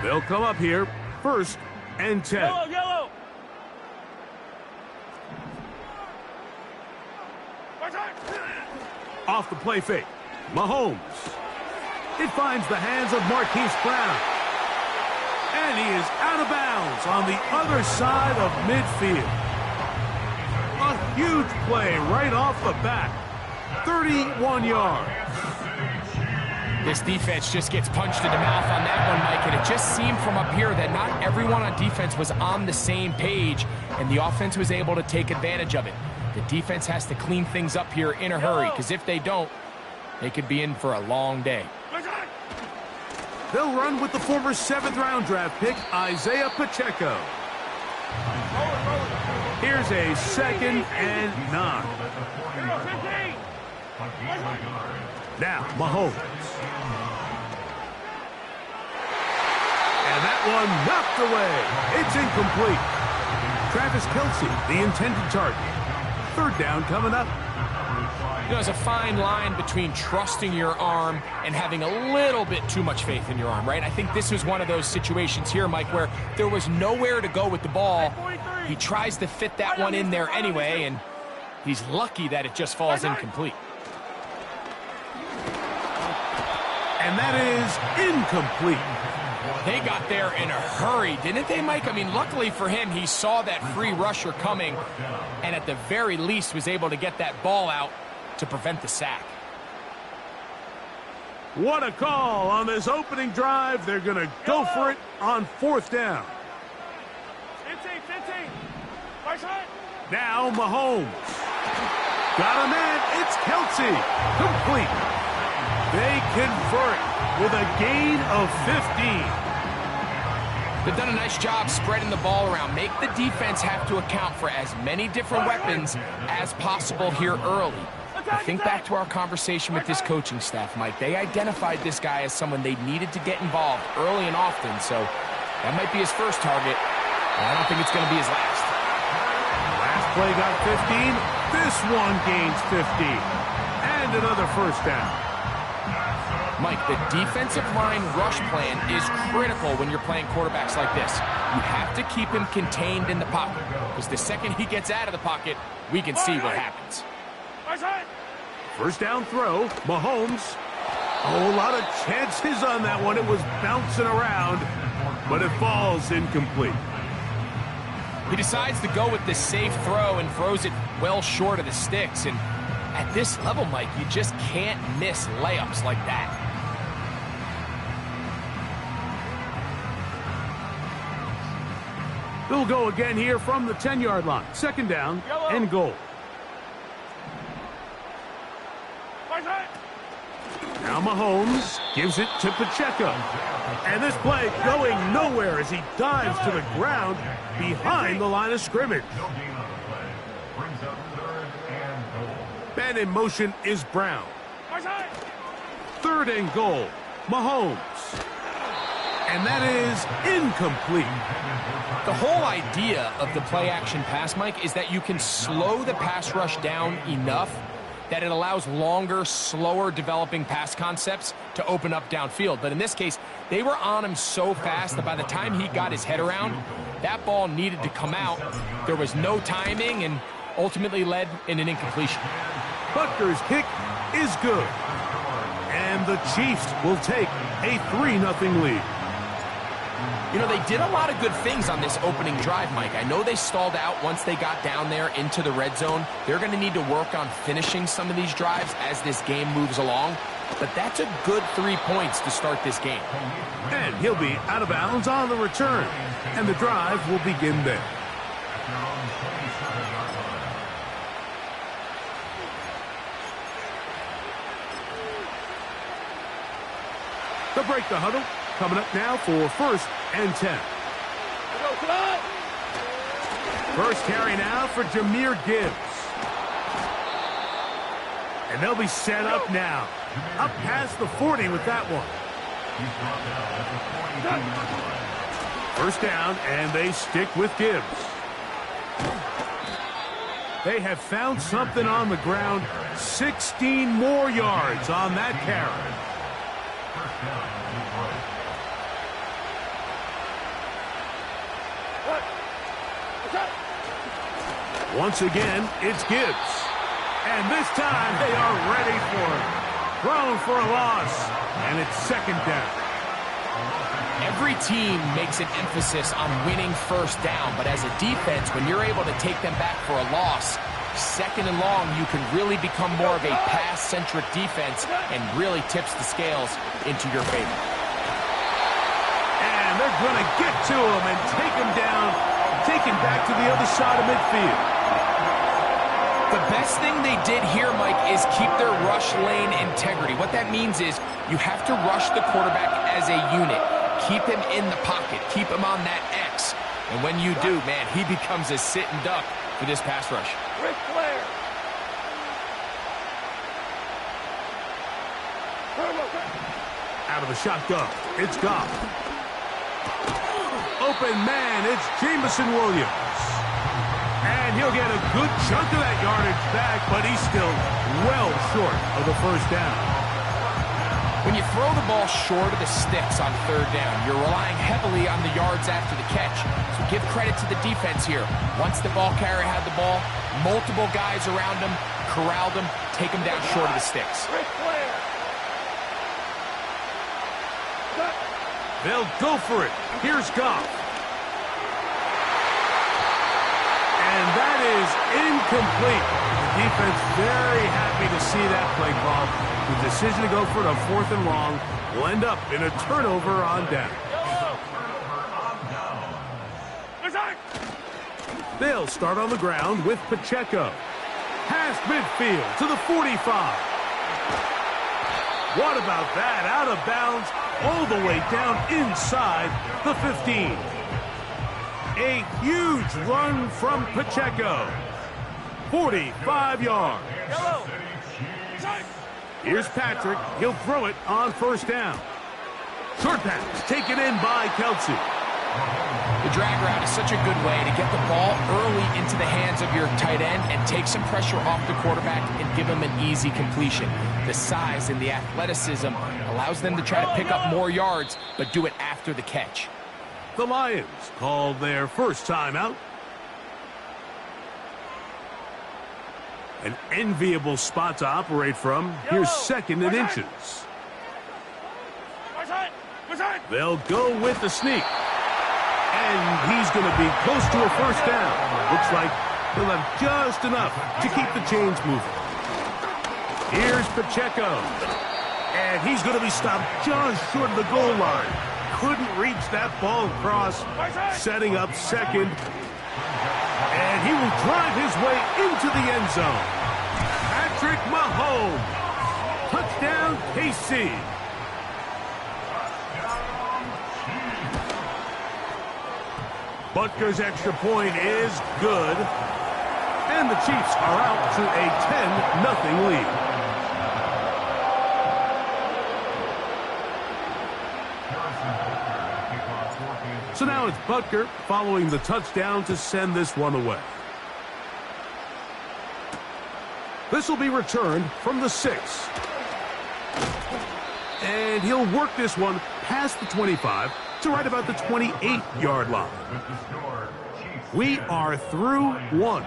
They'll come up here, 1st and 10. Yellow, yellow. Off the play fake, Mahomes. It finds the hands of Marquise Brown. And he is out of bounds on the other side of midfield. A huge play right off the bat. 31 yards. This defense just gets punched in the mouth on that one, Mike, and it just seemed from up here that not everyone on defense was on the same page, and the offense was able to take advantage of it. The defense has to clean things up here in a hurry, because if they don't, they could be in for a long day. They'll run with the former 7th-round draft pick, Isaiah Pacheco. Here's a 2nd and 9. Now, Mahomes. And that one knocked away. It's incomplete. Travis Kelce, the intended target. 3rd down coming up. You know, there's a fine line between trusting your arm and having a little bit too much faith in your arm, right? I think this was one of those situations here, Mike, where there was nowhere to go with the ball. He tries to fit that one in there anyway, and he's lucky that it just falls incomplete. And that is incomplete. They got there in a hurry, didn't they, Mike? I mean, luckily for him, he saw that free rusher coming and at the very least was able to get that ball out to prevent the sack. What a call on this opening drive. They're going to go for it on 4th down. 15. Now Mahomes. Got a man. It's Kelce. Complete. They convert with a gain of 15. They've done a nice job spreading the ball around. Make the defense have to account for as many different weapons as possible here early. I think back to our conversation with this coaching staff, Mike. They identified this guy as someone they needed to get involved early and often, so that might be his first target, but I don't think it's going to be his last. Last play got 15. This one gains 15. And another 1st down. Mike, the defensive line rush plan is critical when you're playing quarterbacks like this. You have to keep him contained in the pocket, because the second he gets out of the pocket, we can see what happens. 1st down throw, Mahomes. A lot of chances on that one. It was bouncing around, but it falls incomplete. He decides to go with the safe throw and throws it well short of the sticks. And at this level, Mike, you just can't miss layups like that. They'll go again here from the 10-yard line. 2nd down and goal. Now Mahomes gives it to Pacheco. And this play going nowhere as he dives to the ground behind the line of scrimmage. Man in motion is Brown. 3rd and goal. Mahomes. And that is incomplete. The whole idea of the play-action pass, Mike, is that you can slow the pass rush down enough that it allows longer, slower developing pass concepts to open up downfield. But in this case, they were on him so fast that by the time he got his head around, that ball needed to come out. There was no timing and ultimately led in an incompletion. Butker's kick is good. And the Chiefs will take a 3-0 lead. You know, they did a lot of good things on this opening drive, Mike. I know they stalled out once they got down there into the red zone. They're going to need to work on finishing some of these drives as this game moves along. But that's a good 3 points to start this game. And he'll be out of bounds on the return. And the drive will begin there. They'll break the huddle. Coming up now for 1st and 10. First carry now for Jahmyr Gibbs. And they'll be set up now. Up past the 40 with that one. 1st down, and they stick with Gibbs. They have found something on the ground. 16 more yards on that carry. Once again, it's Gibbs. And this time, they are ready for it. Thrown for a loss, and it's second down. Every team makes an emphasis on winning first down, but as a defense, when you're able to take them back for a loss, second and long, you can really become more of a pass-centric defense and really tips the scales into your favor. And they're going to get to him and take him down, take him back to the other side of midfield. The best thing they did here, Mike, is keep their rush lane integrity. What that means is you have to rush the quarterback as a unit. Keep him in the pocket. Keep him on that X. And when you do, man, he becomes a sitting duck for this pass rush. Ric Flair. Out of the shotgun, it's Goff. Open man, it's Jameson Williams. And he'll get a good chunk of that yardage back, but he's still well short of the first down. When you throw the ball short of the sticks on third down, you're relying heavily on the yards after the catch. So give credit to the defense here. Once the ball carrier had the ball, multiple guys around him, corralled him, take him down short of the sticks. Ric Flair. They'll go for it. Here's Goff. And that is incomplete. The defense very happy to see that play call. The decision to go for it on 4th and long will end up in a turnover on down. They'll start on the ground with Pacheco. Past midfield to the 45. What about that? Out of bounds all the way down inside the 15. A huge run from Pacheco. 45 yards. Here's Patrick. He'll throw it on first down. Short pass taken in by Kelsey. The drag route is such a good way to get the ball early into the hands of your tight end and take some pressure off the quarterback and give him an easy completion. The size and the athleticism allows them to try to pick up more yards, but do it after the catch. The Lions called their first timeout. An enviable spot to operate from. Here's second and inches. They'll go with the sneak. And he's going to be close to a first down. Looks like he'll have just enough to keep the chains moving. Here's Pacheco. And he's going to be stopped just short of the goal line. Couldn't reach that ball across, setting up second. And he will drive his way into the end zone. Patrick Mahomes. Touchdown, KC. Butker's extra point is good. And the Chiefs are out to a 10-0 lead. So now it's Butker following the touchdown to send this one away. This will be returned from the 6. And he'll work this one past the 25 to right about the 28-yard line. We are through one.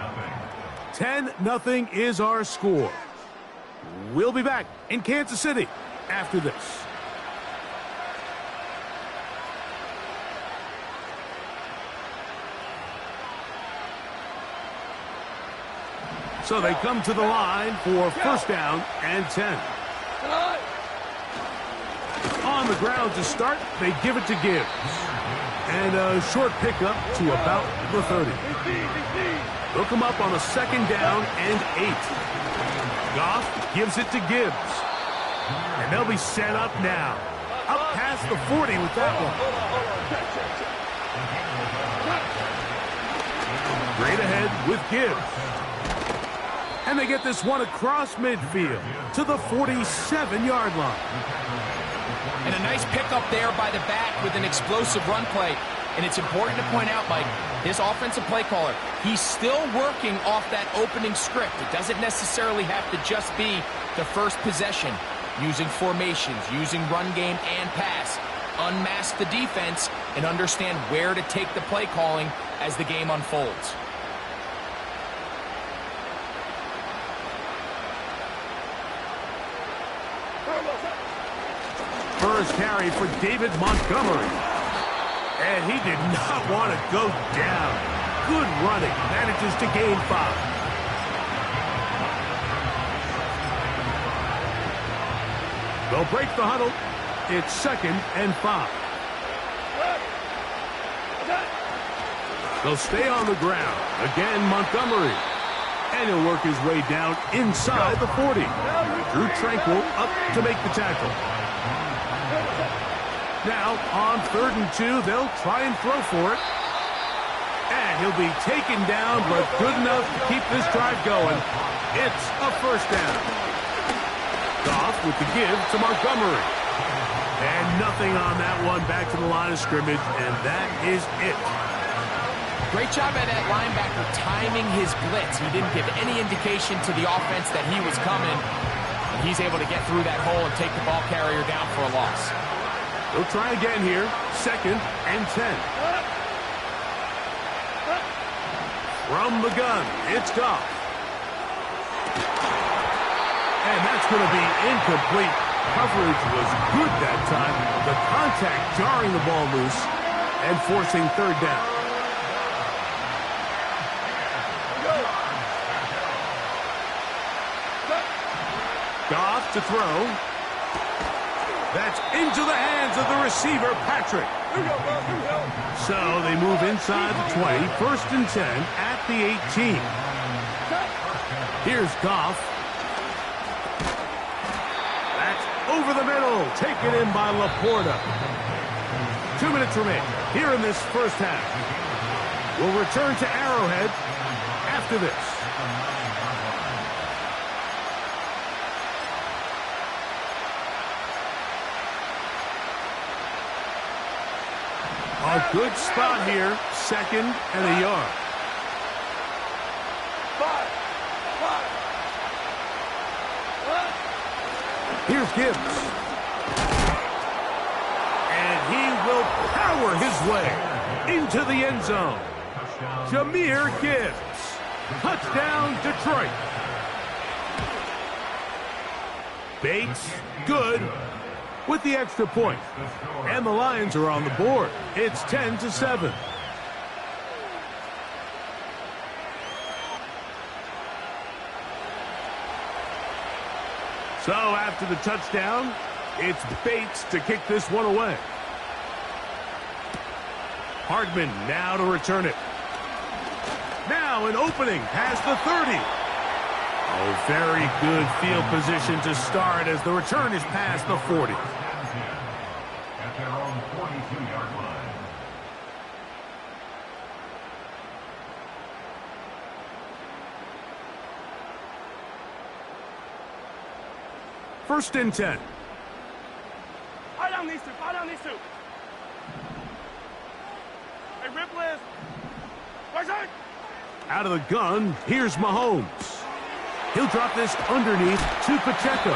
10-0 is our score. We'll be back in Kansas City after this. So they come to the line for first down and 10. On the ground to start, they give it to Gibbs. And a short pickup to about the 30. They'll come up on a second down and 8. Goff gives it to Gibbs. And they'll be set up now. Up past the 40 with that one. Straight ahead with Gibbs. And they get this one across midfield to the 47-yard line. And a nice pickup there by the back with an explosive run play. And it's important to point out, Mike, his offensive play caller, he's still working off that opening script. It doesn't necessarily have to just be the first possession. Using formations, using run game and pass. Unmask the defense and understand where to take the play calling as the game unfolds. first carry for David Montgomery. And he did not want to go down. Good running. Manages to gain 5. They'll break the huddle. It's 2nd and 5. They'll stay on the ground. Again, Montgomery. And he'll work his way down inside the 40. Drew Tranquill up to make the tackle. Now, on 3rd and 2, they'll try and throw for it. And he'll be taken down, but good enough to keep this drive going. It's a first down. Goff with the give to Montgomery. And nothing on that one, back to the line of scrimmage, and that is it. Great job by that linebacker timing his blitz. He didn't give any indication to the offense that he was coming. And he's able to get through that hole and take the ball carrier down for a loss. They'll try again here. 2nd and 10. From the gun, it's Goff. And that's going to be incomplete. Coverage was good that time. The contact jarring the ball loose and forcing 3rd down. Goff to throw. That's into the hands of the receiver, Patrick. So they move inside the 20. 1st and 10 at the 18. Here's Goff. That's over the middle. Taken in by Laporta. 2 minutes remain here in this first half. We'll return to Arrowhead after this. A good spot here. 2nd and a yard. 5. Here's Gibbs. And he will power his way into the end zone. Jahmyr Gibbs. Touchdown, Detroit. Bates, good, with the extra point. And the Lions are on the board. It's 10-7. So after the touchdown, it's Bates to kick this one away. Hardman now to return it. Now an opening past the 30. Oh, very good field position to start as the return is past the 40. At their own 42-yard line. First and 10. Fire down these two. Fire down these two. Hey, Ripley. Right side. Out of the gun, here's Mahomes. He'll drop this underneath to Pacheco.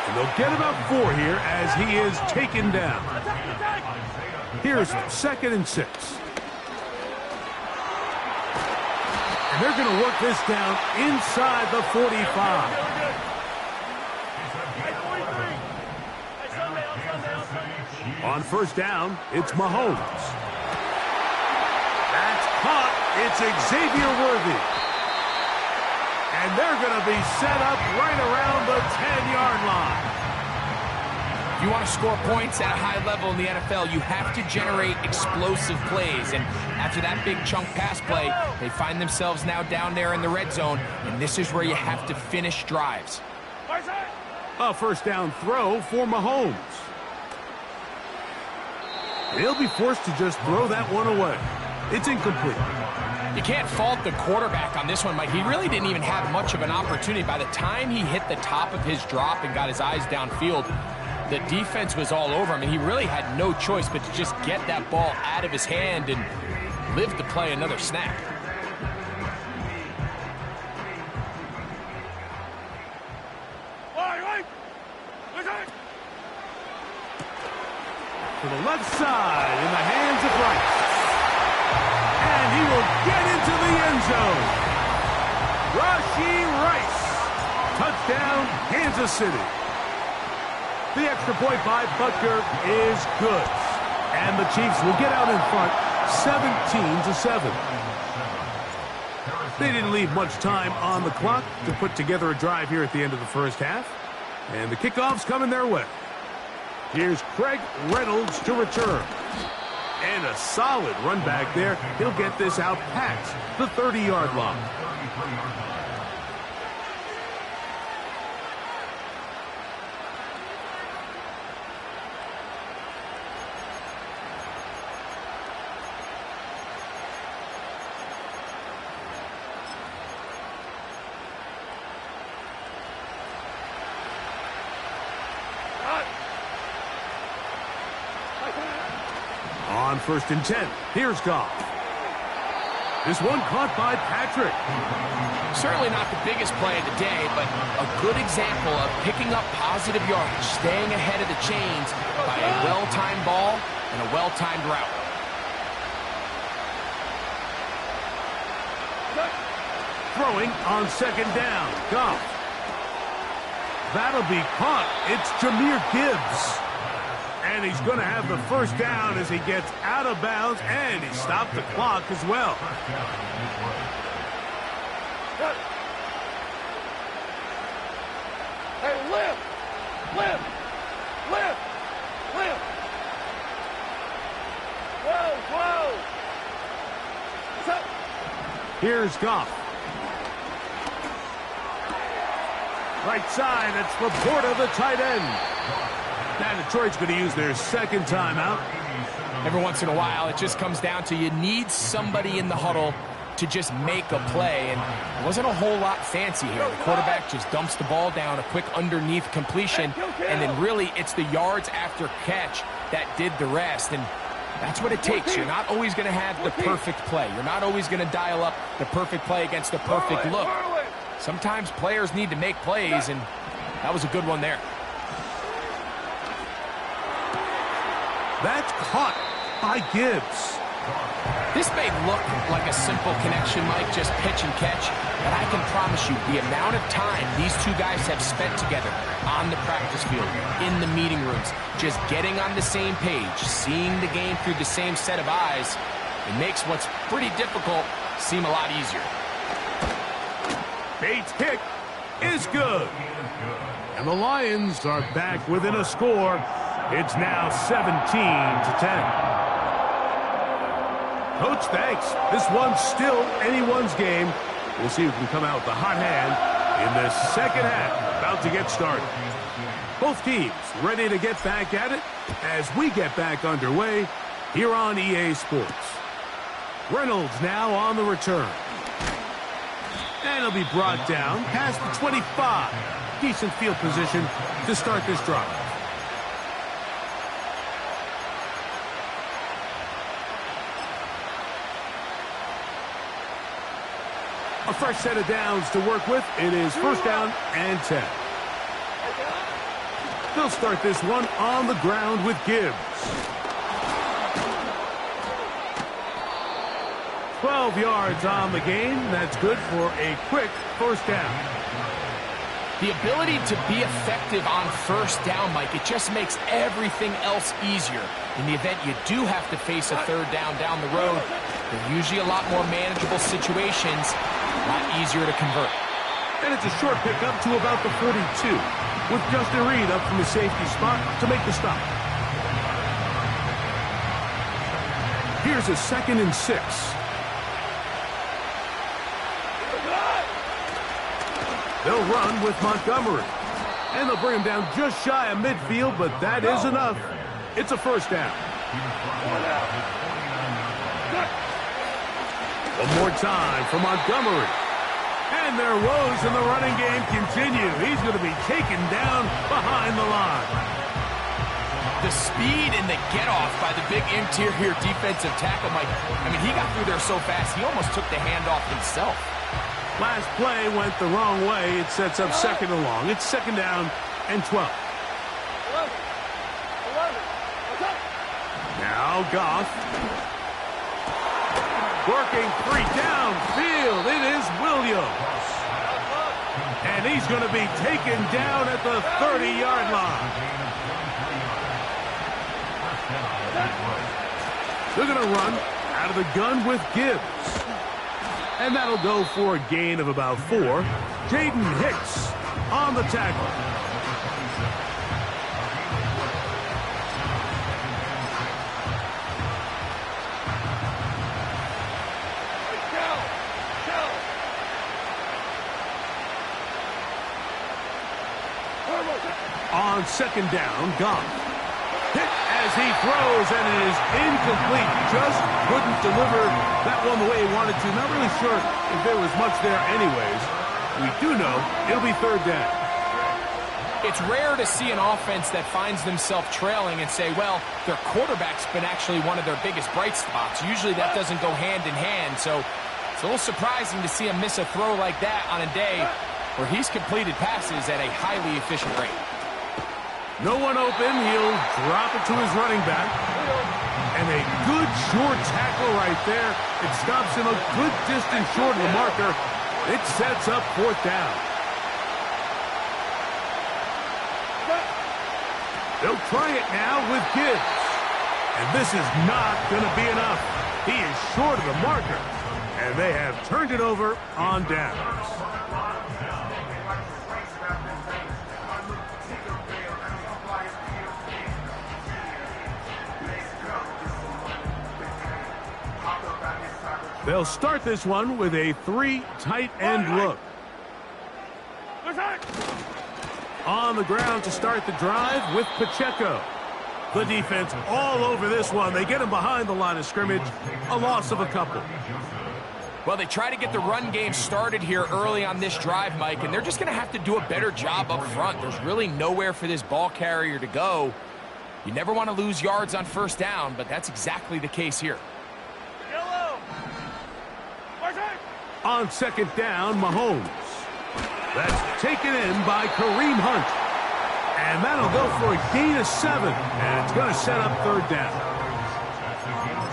And they'll get about 4 here as he is taken down. Here's 2nd and 6. And they're going to work this down inside the 45. On first down, it's Mahomes. That's caught. It's Xavier Worthy. And they're going to be set up right around the 10-yard line. If you want to score points at a high level in the NFL, you have to generate explosive plays. And after that big chunk pass play, they find themselves now down there in the red zone. And this is where you have to finish drives. A first down throw for Mahomes. He'll be forced to just throw that one away. It's incomplete. You can't fault the quarterback on this one, Mike. He really didn't even have much of an opportunity. By the time he hit the top of his drop and got his eyes downfield, the defense was all over him, and he really had no choice but to just get that ball out of his hand and live to play another snap. To the left side in the hands of Rice. And he will get into the end zone. Rashee Rice. Touchdown, Kansas City. The extra point by Butker is good. And the Chiefs will get out in front 17-7. They didn't leave much time on the clock to put together a drive here at the end of the first half. And the kickoff's coming their way. Here's Craig Reynolds to return. And a solid run back there. He'll get this out past the 30-yard line. On 1st and 10, here's Goff. This one caught by Patrick. Certainly not the biggest play of the day, but a good example of picking up positive yardage, staying ahead of the chains by a well-timed ball and a well-timed route. Throwing on 2nd down, Goff. That'll be caught. It's Jahmyr Gibbs. And he's going to have the first down as he gets out of bounds, and he stopped the clock as well. Hey, lift! Lift! Lift! Lift! Whoa, whoa! What's up? Here's Goff. Right side, it's Laporta, the tight end. Now Detroit's going to use their second timeout. Every once in a while, it just comes down to you need somebody in the huddle to just make a play, and it wasn't a whole lot fancy here. The quarterback just dumps the ball down, a quick underneath completion, and then really it's the yards after catch that did the rest, and that's what it takes. You're not always going to have the perfect play. You're not always going to dial up the perfect play against the perfect look. Sometimes players need to make plays, and that was a good one there. That's caught by Gibbs. This may look like a simple connection, Mike, just pitch and catch, but I can promise you the amount of time these two guys have spent together on the practice field, in the meeting rooms, just getting on the same page, seeing the game through the same set of eyes, it makes what's pretty difficult seem a lot easier. Bates' kick is good. And the Lions are back within a score. It's now 17-10. Coach, thanks. This one's still anyone's game. We'll see who can come out with the hot hand in the second half. About to get started. Both teams ready to get back at it as we get back underway here on EA Sports. Reynolds now on the return. And he'll be brought down past the 25. Decent field position to start this drive. A fresh set of downs to work with. It is 1st down and 10. They'll start this one on the ground with Gibbs. 12 yards on the gain. That's good for a quick 1st down. The ability to be effective on 1st down, Mike, it just makes everything else easier. In the event you do have to face a 3rd down the road, they're usually a lot more manageable situations, a lot easier to convert. And it's a short pickup to about the 42, with Justin Reed up from the safety spot to make the stop. Here's a 2nd and 6. They'll run with Montgomery. And they'll bring him down just shy of midfield, but that is enough. It's a 1st down. One more time for Montgomery. And their woes in the running game continue. He's going to be taken down behind the line. The speed and the get-off by the big interior defensive tackle, Mike. I mean, he got through there so fast, he almost took the handoff himself. Last play went the wrong way. It sets up 2nd and long. It's 2nd down and 12. Now Goff. Working 3 downfield. It is Williams. And he's going to be taken down at the 30-yard line. They're going to run out of the gun with Gibbs. And that'll go for a gain of about 4. Jaden Hicks on the tackle. On second down, Goff. Hit as he throws, and it is incomplete. Just couldn't deliver that one the way he wanted to. Not really sure if there was much there anyways. We do know it'll be third down. It's rare to see an offense that finds themselves trailing and say, well, their quarterback's been actually one of their biggest bright spots. Usually that doesn't go hand in hand, so it's a little surprising to see him miss a throw like that on a day where he's completed passes at a highly efficient rate. No one open. He'll drop it to his running back. And a good short tackle right there. It stops him a good distance short of the marker. It sets up fourth down. They'll try it now with Gibbs. And this is not going to be enough. He is short of the marker. And they have turned it over on downs. They'll start this one with a 3 tight end look. On the ground to start the drive with Pacheco. The defense all over this one. They get him behind the line of scrimmage. A loss of a couple. Well, they try to get the run game started here early on this drive, Mike, and they're just going to have to do a better job up front. There's really nowhere for this ball carrier to go. You never want to lose yards on first down, but that's exactly the case here. On second down, Mahomes. That's taken in by Kareem Hunt. And that'll go for a gain of 7. And it's going to set up third down.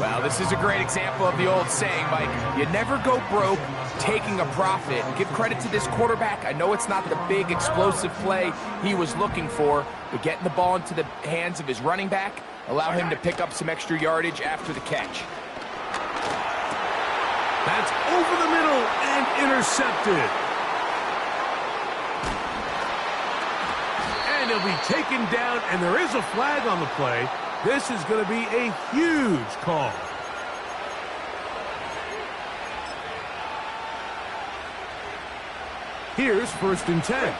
Well, this is a great example of the old saying, Mike. You never go broke taking a profit. Give credit to this quarterback. I know it's not the big explosive play he was looking for, but getting the ball into the hands of his running back, allow him to pick up some extra yardage after the catch. That's over the middle and intercepted. And he'll be taken down, and there is a flag on the play. This is going to be a huge call. Here's 1st and 10.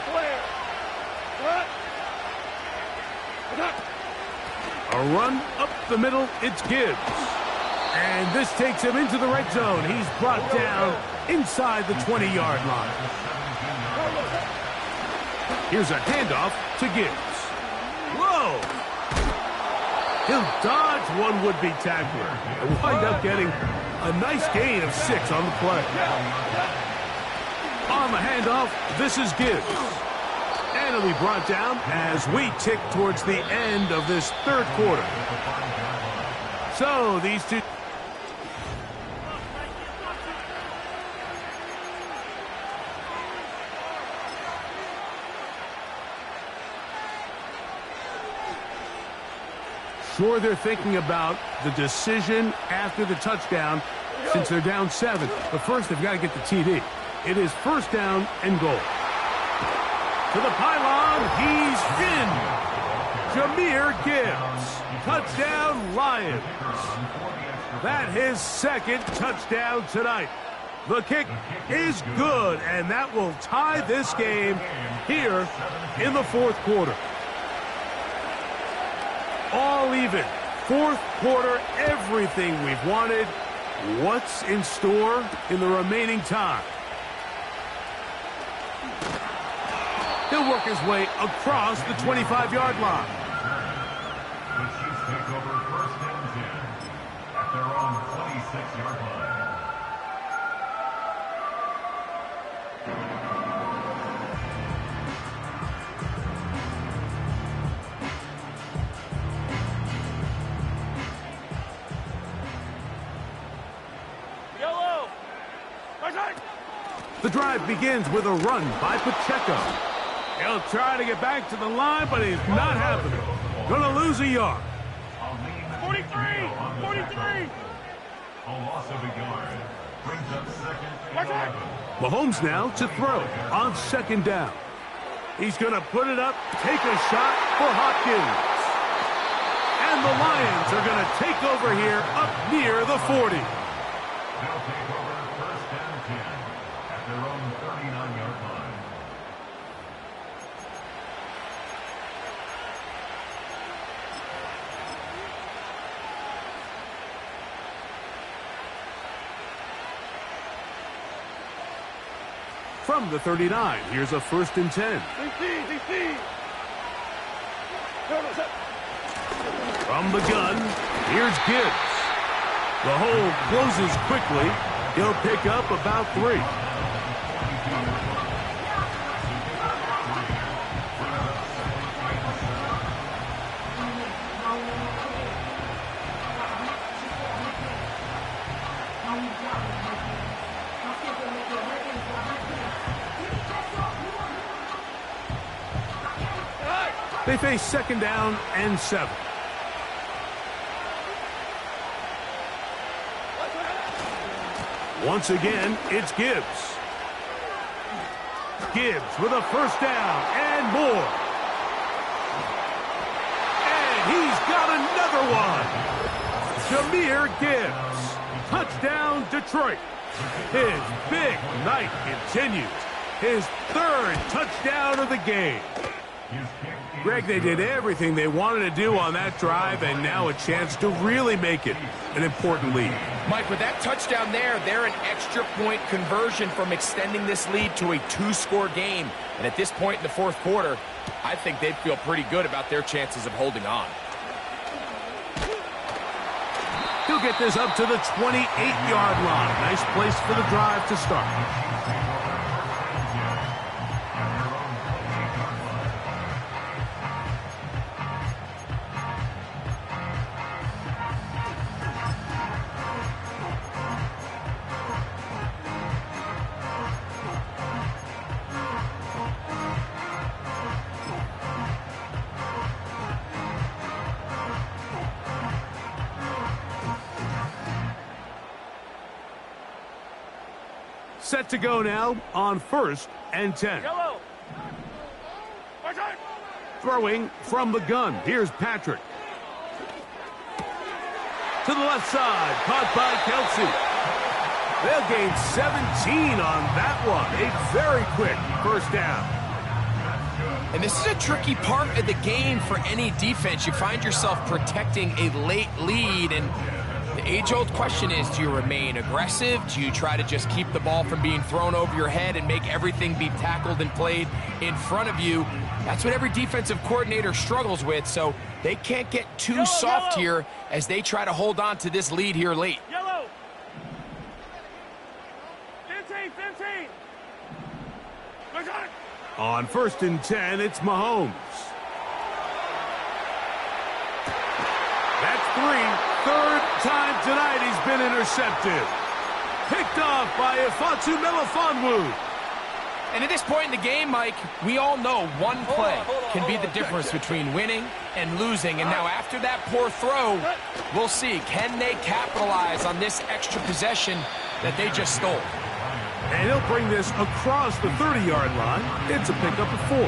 A run up the middle, it's Gibbs. And this takes him into the red zone. He's brought down inside the 20-yard line. Here's a handoff to Gibbs. Whoa! He'll dodge one would-be tackler and wind up getting a nice gain of 6 on the play. On the handoff, this is Gibbs. And he'll be brought down as we tick towards the end of this third quarter. So these two... Sure, they're thinking about the decision after the touchdown since they're down 7. But first, they've got to get the TD. It is 1st down and goal. To the pylon, he's in. Jahmyr Gibbs. Touchdown, Lions. That his 2nd touchdown tonight. The kick is good, and that will tie this game here in the 4th quarter. All even. 4th quarter, everything we've wanted. What's in store in the remaining time? He'll work his way across the 25-yard line. The Chiefs take over 1st and 10 at their own 26-yard line. The drive begins with a run by Pacheco. He'll try to get back to the line, but it's not happening. Gonna lose a yard. On the tackle. A loss of a yard. Brings up second and 11. Mahomes now to throw on second down. He's going to put it up, take a shot for Hopkins. And the Lions are going to take over here up near the 40. They'll take over first and 10 at their own 39-yard line. From the 39, here's a first and 10. From the gun, here's Gibbs. The hole closes quickly. He'll pick up about 3. They face second down and 7. Once again, it's Gibbs. Gibbs with a first down and more. And he's got another one. Jahmyr Gibbs. Touchdown, Detroit. His big night continues. His 3rd touchdown of the game. Greg, they did everything they wanted to do on that drive, and now a chance to really make it an important lead. Mike, with that touchdown there, they're an extra point conversion from extending this lead to a 2-score game. And at this point in the 4th quarter, I think they'd feel pretty good about their chances of holding on. He'll get this up to the 28-yard line. Nice place for the drive to start. Set to go now on first and 10. Throwing from the gun. Here's Patrick. To the left side. Caught by Kelsey. They'll gain 17 on that one. A very quick first down. And this is a tricky part of the game for any defense. You find yourself protecting a late lead, and the age-old question is, do you remain aggressive? Do you try to just keep the ball from being thrown over your head and make everything be tackled and played in front of you? That's what every defensive coordinator struggles with, so they can't get too soft here as they try to hold on to this lead here late. Yellow. 15. On first and 10, it's Mahomes. That's 3. 3rd time tonight he's been intercepted. Picked off by Ifeatu Melifonwu. And at this point in the game, Mike, we all know one play can be the difference between winning and losing. And now after that poor throw, we'll see, can they capitalize on this extra possession that they just stole? And he'll bring this across the 30-yard line. It's a pickup of 4.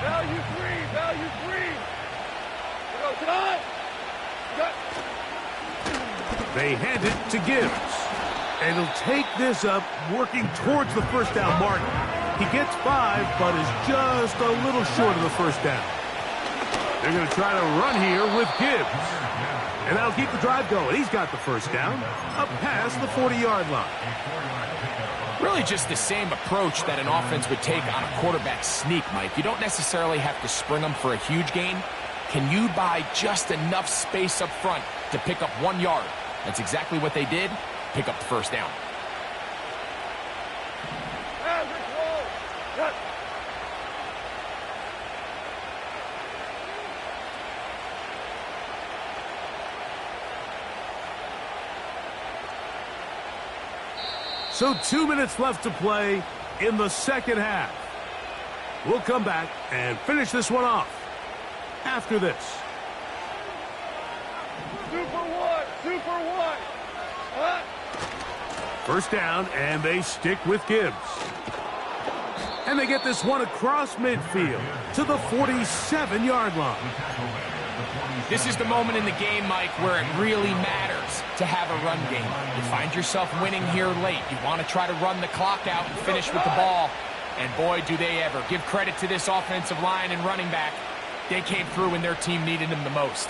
Value free. They hand it to Gibbs. And he'll take this up, working towards the first down mark. He gets 5, but is just a little short of the first down. They're going to try to run here with Gibbs. And that'll keep the drive going. He's got the first down, up past the 40-yard line. Really just the same approach that an offense would take on a quarterback sneak, Mike. You don't necessarily have to spring them for a huge gain. Can you buy just enough space up front to pick up 1 yard? That's exactly what they did. Pick up the first down. So 2 minutes left to play in the second half. We'll come back and finish this one off after this. Super one. Huh? First down, and they stick with Gibbs. And they get this one across midfield to the 47-yard line. This is the moment in the game, Mike, where it really matters to have a run game. You find yourself winning here late. You want to try to run the clock out and finish with the ball. And boy, do they ever. Give credit to this offensive line and running back. They came through when their team needed them the most.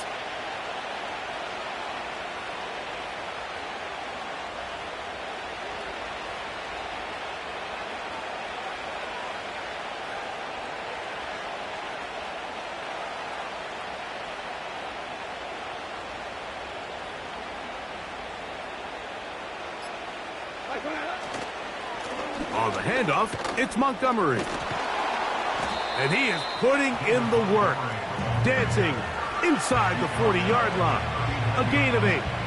On the handoff, it's Montgomery. And he is putting in the work. Dancing inside the 40-yard line. A gain of 8.